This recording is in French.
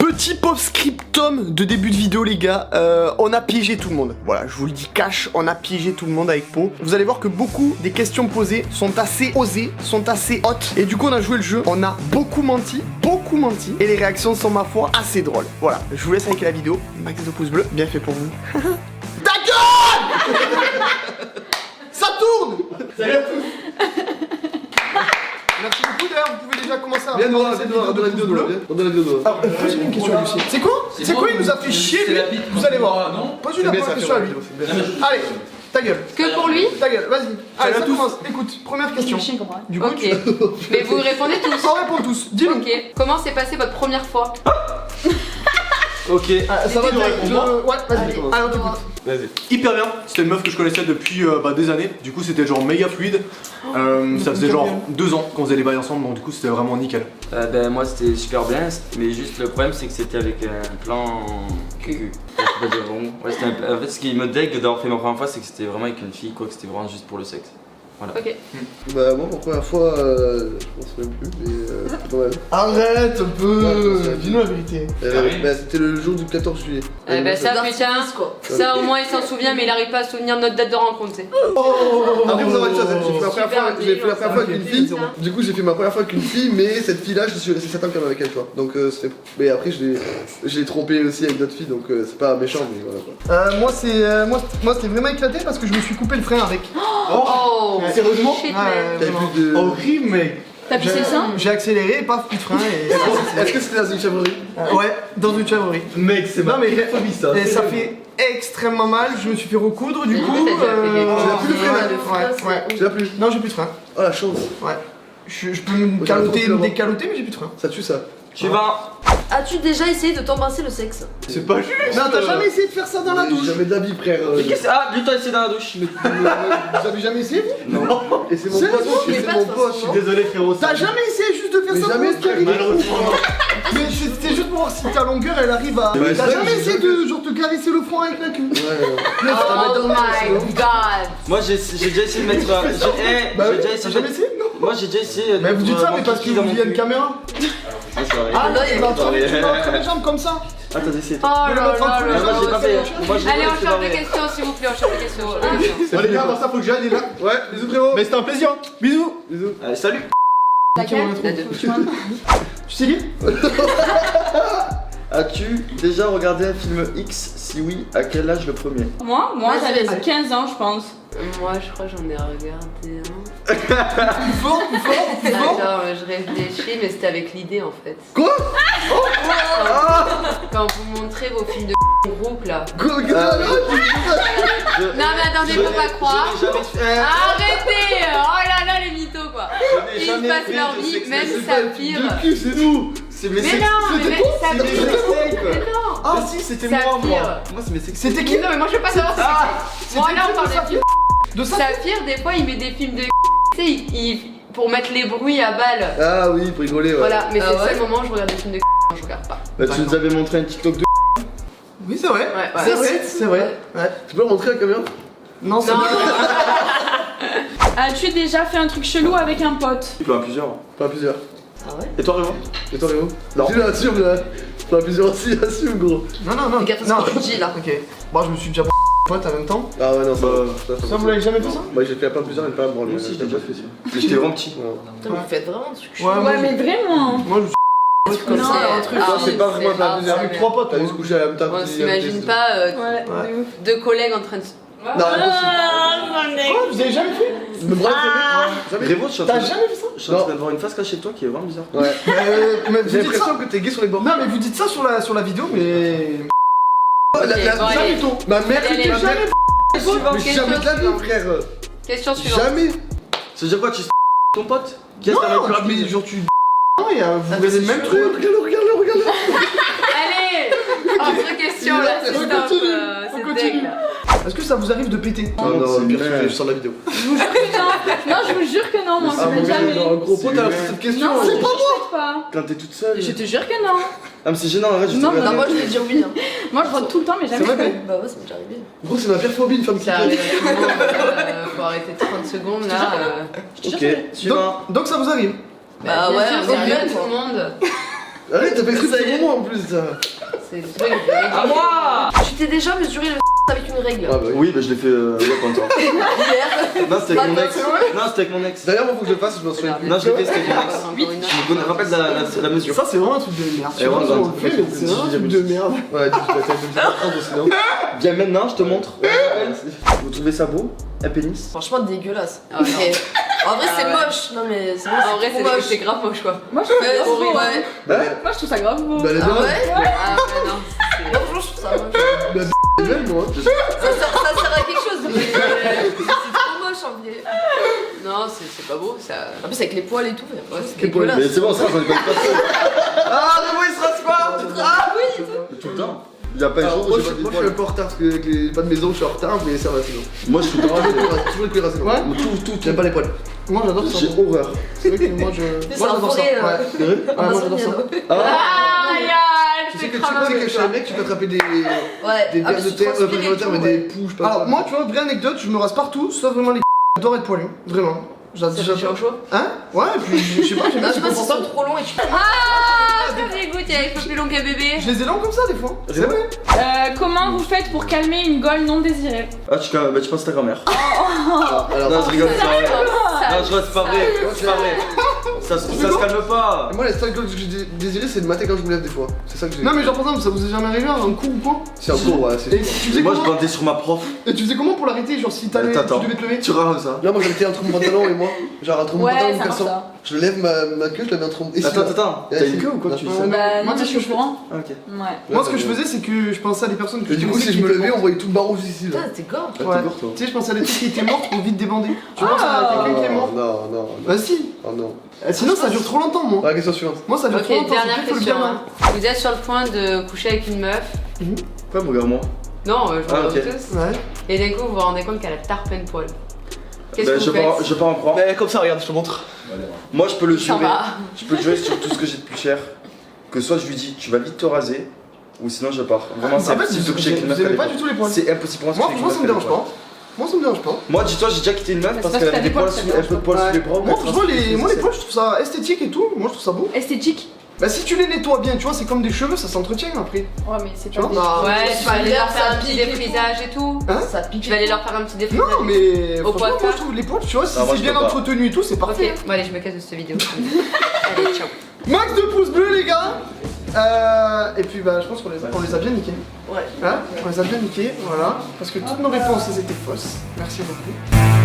Petit post-scriptum de début de vidéo les gars, on a piégé tout le monde. Voilà, je vous le dis cash, on a piégé tout le monde avec Po. Vous allez voir que beaucoup des questions posées sont assez osées, sont assez hautes. Et du coup on a joué le jeu, on a beaucoup menti. Et les réactions sont ma foi assez drôles. Voilà, je vous laisse avec la vidéo. Max de pouces bleus, bien fait pour vous. Ta gueule. Ça tourne. Salut à tous. Merci beaucoup, d'ailleurs, vous pouvez déjà commencer à regarder cette vidéo de pouces bleus. Alors, posez une question à Lucie. C'est quoi? C'est quoi? Il nous a fait chier, lui. Vous allez voir. Pose une question à lui. Allez, ta gueule. Que pour lui? Ta gueule, vas-y. Allez, ça commence. Écoute, première question. Du coup, ok. Mais vous répondez tous. On répond tous. Dis-nous. Ok. Comment s'est passée votre première fois? Ok, Ça va, ouais, vas-y. Allez, on t'écoute. vas-y. Hyper bien, c'était une meuf que je connaissais depuis des années, du coup c'était genre méga fluide. Ça faisait genre 2 ans qu'on faisait les bails ensemble, donc du coup c'était vraiment nickel. Ben moi c'était super bien, mais juste le problème c'est que c'était avec un plan cul. Ouais, c'était en fait ce qui me dégue d'avoir fait ma première fois c'est que c'était vraiment avec une fille quoi, que c'était vraiment juste pour le sexe. Voilà. Ok. Bah moi pour la première fois, je pense même plus, mais quand même. Arrête un peu. Ouais, Dis-nous la vérité. Bah c'était le jour du 14 juillet. Eh ben ça putain, ça au moins il s'en souvient mais il arrive pas à se souvenir de notre date de rencontre. Après vous avez dit ça, j'ai fait la première fois avec une fille. Super. Du coup j'ai fait ma première fois avec une fille, mais cette fille là je suis resté 7 ans quand même avec elle, tu vois. Donc mais après je l'ai trompé aussi avec d'autres filles, donc c'est pas méchant, mais voilà quoi. Moi c'était vraiment éclaté parce que je me suis coupé le frein avec. Oh. Sérieusement? Shit, T'avais man. plus de... Horrible mec. T'as pissé le sein? J'ai accéléré, paf, plus de frein et... Est-ce que c'était dans une chèvrerie? Ouais, dans une chèvrerie. Mec, c'est Non mais phobie ça. et ça fait extrêmement mal, je me suis fait recoudre du coup. T'as déjà fait des Tu n'as plus de frein? Ouais. Tu l'as plus? Non j'ai plus de frein. Oh la chance. Ouais. Je peux me caloter, me décaloter mais j'ai plus de frein. Ça tue ça. Suivant. As-tu déjà essayé de t'embrasser le sexe? C'est pas juste. Non t'as jamais essayé de faire ça dans la douche? Jamais de la vie frère. Ah, lui t'as essayé dans la douche. Vous avez jamais essayé vous? Non. Et c'est mon pote, mais et c'est pas mon de pote. façon. Désolé frérot. T'as jamais essayé juste de faire Mais ça jamais pour voir ce qui arrive? Malheureusement. Mais c'était juste pour voir si ta longueur elle arrive à... Ouais, T'as c'est jamais vrai, essayé j'ai de genre te caresser le front avec la queue? Ouais. Oh my god. Moi j'ai déjà essayé de mettre. Bah J'ai oui, déjà t'as essayé de jamais mettre. essayé? Non. Moi j'ai déjà essayé de Mais vous dites ça mais parce que dans vous mon y a une cul. caméra? Ah, c'est vrai. Ah là il va Attendez. tu vas entre les jambes comme ça? Ah t'as essayé. Oh toi. là le mettre là entre les là jambes, Moi j'ai là. pas fait. Moi j'ai Allez, on c'est change pas de vrai. question s'il vous plaît, on change de question. change de question. Bon les gars, avant ça faut que j'aille là. Ouais, bisous frérot. Mais c'était un plaisir. Bisous. Bisous. Allez, salut. Laquelle? La deux. Tu sais qui? As-tu déjà regardé un film X? Si oui, à quel âge le premier? Moi Vas-y, j'avais vas-y. 15 ans je pense. Moi je crois que j'en ai regardé un. Plus fort. Attends, je réfléchis, mais c'était avec l'idée en fait. Quoi? Quand vous montrez vos films de groupe là. Quoi? Non mais attendez, faut pas croire. Je n'ai jamais fait. Arrêtez! Oh là là, les mythos quoi! Je n'ai Ils jamais passent fait leur de vie, sexe. même C'est ça pas le pire. de cul, c'est nous. C'est mes Mais sex. non, mais ça C'est mes pire! sex. Mais non! Ah si, c'était Ça moi. pire. Moi c'est mes sex. C'était qui? Non mais moi je veux pas savoir c'est moi là on parle des films. De ça? Saphir, des fois il met des films de tu sais, pour mettre les bruits à balles. Ah oui, pour rigoler, ouais. Voilà, mais Ah c'est le ouais seul moment où je regarde des films de quand je regarde pas. Bah, tu nous avais montré un TikTok de. Oui c'est vrai. Ouais, C'est vrai, c'est vrai. Ouais. Tu peux le montrer à la caméra? Non c'est Non, vrai. As-tu déjà fait un truc chelou avec un pote? Plein plusieurs. Pas plusieurs. Ah ouais? Et toi Rémo? Et toi Rémo? Non. Tu l'assumes là. Pas plusieurs aussi, assume gros. Non. Fais gaffe à ce que tu dis, là. Ok. Bon je me suis déjà pote en même temps. Ah ouais non ça Bah, Ça vous l'avez jamais fait ça? Moi j'ai fait pas plusieurs, mais pas branler. Moi aussi je l'ai déjà fait ça. Mais j'étais vraiment petit. Putain, vous faites vraiment un truc Ouais, moi, Ouais mais vraiment. Moi je suis Comme Non, ça, un un truc, truc. ça, c'est pas vraiment la deuxième. avec 3 potes. T'as vu se coucher à la même table. On s'imagine pas Ouais, Ouais. de ouf. deux collègues en train de. Non, impossible. Quoi? Vous avez jamais fait? Me branler, jamais. Rémo, je suis en T'as train jamais fait ça? je suis en train de voir une face cachée de toi qui est vraiment bizarre. Ouais. Mais vous J'ai dites ça? l'impression que t'es gay sur les bords. Non mais vous dites ça sur la vidéo mais... Ok, bon, Jamais allez. plutôt. Ma mère, Allez, ma mère. Suivant, Mais question jamais de la vie suivante. frère. Question suivante. Jamais. Ça veut dire quoi? Tu ton pote? Qui est-ce Non, qui a plus mais rapide? genre tu... Non, et vous regardez le même truc. Regarde. Allez! Autre question là, c'est On stop. continue, on C'est continue. deg là. Est-ce que ça vous arrive de péter? Oh non, c'est pire bien. sujet, je sors de la vidéo. Non, je vous jure que non, moi ça Ah, m'est mon gars, jamais. genre, un gros pote, C'est alors vrai. cette question. Non, c'est je pète pas. Quand t'es toute seule. Je te jure que non. Ah, mais c'est gênant, arrête, je Non, te mais regarde. moi, je vais dire oui. Moi je rote tout le temps, mais jamais C'est vrai, fait. Bah ouais, ça m'est déjà arrivé. Gros, c'est ma pire phobie, une femme qui Ça pète. arrive à tout le monde. Faut arrêter 30 secondes là. Je te jure Ok, que- suivant. Donc ça vous arrive? Bah ouais, bien sûr, on c'est arrive à bien, tout quoi. le monde. Allez, t'as fait exprès de ce moment en plus ça. C'est le truc de À moi. Tu t'es déjà mesuré le avec une règle. Ah bah oui. Oui, bah je l'ai fait il y a combien de temps? Hier. Non, c'était avec mon ex. C'est vrai Non, c'était avec mon ex. D'ailleurs, moi faut que je le fasse, je m'en souviens plus. Non, je l'ai fait, c'était avec mon ex. Encore une autre. Je me rappelle la mesure. Ça, c'est vraiment un truc de merde. Et voilà, on le fait, mais c'est vraiment un truc de merde. Ouais, tu vas t'as sinon. Viens maintenant, je te montre. Vous trouvez ça beau? Un pénis? Franchement dégueulasse. Ah ouais, non. Mais en vrai c'est Ah ouais. moche. Non mais c'est En vrai, trop moche. c'est grave moche quoi. Moi je trouve Ouais, ça c'est horrible. beau, Ouais. Bah, Moi je trouve ça grave beau. bah elle est Ah bien. ouais. Ah ouais, non. Non, franchement je trouve ça moche. Elle est belle, moi. Ça sert à quelque chose. Mais c'est trop moche en vrai. Non, c'est pas beau, ça. En plus avec les poils et tout. Ouais, c'est c'est dégueulasse. Mais c'est bon, ça, j'en ai pas de passé. Ah, mais moi, il se rase pas! Ah oui. Tout le temps. Il y a pas un jour où Moi, j'ai je pas suis de un poils. peu en retard parce que avec les pas de maison, je suis en retard, mais ça va sinon. Moi, je suis tout le temps. Toujours les couilles rasées. Ouais. Tout. J'aime pas les poils. Moi, j'adore ça. J'ai horreur. C'est vrai que moi, C'est moi, en j'adore ça. forêt, Ouais. C'est vrai Ouais, moi, j'adore ça. Ah, Ah, regarde, Tu je sais fais que cramer. chez un mec, tu peux attraper des Ouais. vers de terre, pas de terre, mais des poux, je sais pas. Alors, moi, tu vois, vraie anecdote, je me rase partout, sauf vraiment les j'adore être poilu. Vraiment. Ça fait chaud chaud. Hein? Ouais, et puis je sais pas, j'aime Non, bien, je c'est sais pas si c'est confortable. trop long et tu. Ah, ça me dégoûte, il y a les cheveux plus longs qu'un bébé. Je les ai longs comme ça des fois. C'est vrai. Comment vous faites pour calmer une gaule non désirée? ah tu penses à ta grand-mère. Ah, alors, Non, je rigole, c'est pas vrai. Ça- Non, je vois, c'est pas vrai. C'est pas vrai. Ça se calme pas. moi, les seules gueules que j'ai désirées, c'est le matin quand je me lève des fois. C'est ça que j'ai. Non, mais genre, par exemple, ça vous est jamais arrivé un coup ou quoi? C'est un cours, ouais, c'est. Et tu faisais Moi, je comment? bandais sur ma prof. Et tu faisais comment pour l'arrêter? Genre, si t'allais, tu T'attends. devais te lever? Tu rames ça. Là, moi, je mettais entre mon pantalon et moi. Genre, entre mon pantalon et Ouais, mon ça marche caleçon. ça. Je lève ma queue, je la mets entre mon. et Attends, là. attends. Et T'as là, une queue ou quoi non. tu Ouais, sais? Bah moi, non, tu sais je suis ce que au courant. Ah, ok. Ouais. Moi, ce que je faisais, c'est que je pensais à des personnes que Et du coup, si je me levais, on voyait tout le barreau juste ici. Là. Putain, t'es gore. Ah, Ouais. t'es gore, toi. Tu sais, je pensais à des trucs qui étaient morts pour vite débander. Tu penses à quelqu'un qui est mort? Non, non. Bah, si. Oh non. Sinon, ça dure trop longtemps, moi. La question suivante. Moi, ça dure Ok, trop longtemps. dernière c'est plus, faut le question. dire, Hein. Vous êtes sur le point de coucher avec une meuf. Pourquoi me regarde moi? Non, je vous Ah, regarde ok. tous. Ouais. Et d'un coup, vous vous rendez compte qu'elle a tarte plein de poils. Qu'est-ce Bah, que vous faites? je vais pas en croire. Mais comme ça, regarde, je te montre. Moi, je peux le Ça jurer. va. Je peux le jurer sur tout ce que j'ai de plus cher. Que soit je lui dis, tu vas vite te raser, ou sinon je pars. Vraiment, c'est En fait, impossible de coucher avec une meuf. vous aimez qui a pas des du tout les poils. poils. C'est impossible pour moi. de Moi, coucher franchement, ça me avec une meuf dérange qui a des pas. Moi, ça me dérange pas. poils. Moi, dis-toi, j'ai déjà quitté une meuf Mais parce c'est qu'elle parce avait des que t'as poils des sous, poils, un peu de poils Ouais. sous les bras. Moi, franchement, moi, les poils, je trouve ça esthétique et tout. Moi, je trouve ça beau. Esthétique? Bah, si tu les nettoies bien, tu vois, c'est comme des cheveux, ça s'entretient après. Ouais, mais c'est Tu pas vois? des- Ouais, tu vas aller leur faire un ça petit pique et défrisage et tout. Hein? Ça pique. Tu vas aller leur faire un petit défrisage. Non, mais Au franchement, moi, coiffeur. je trouve les poils, tu vois, si Ah, moi, c'est je bien peux pas. entretenu et tout, c'est Ok, parfait. bon, allez, je me casse de cette vidéo. Allez, ciao. Max de pouces bleus, les gars. Et puis, bah, je pense qu'on les a bien niqués. Ouais. Hein? On les a bien niqués, voilà. Parce que toutes nos réponses, elles étaient fausses. Merci beaucoup.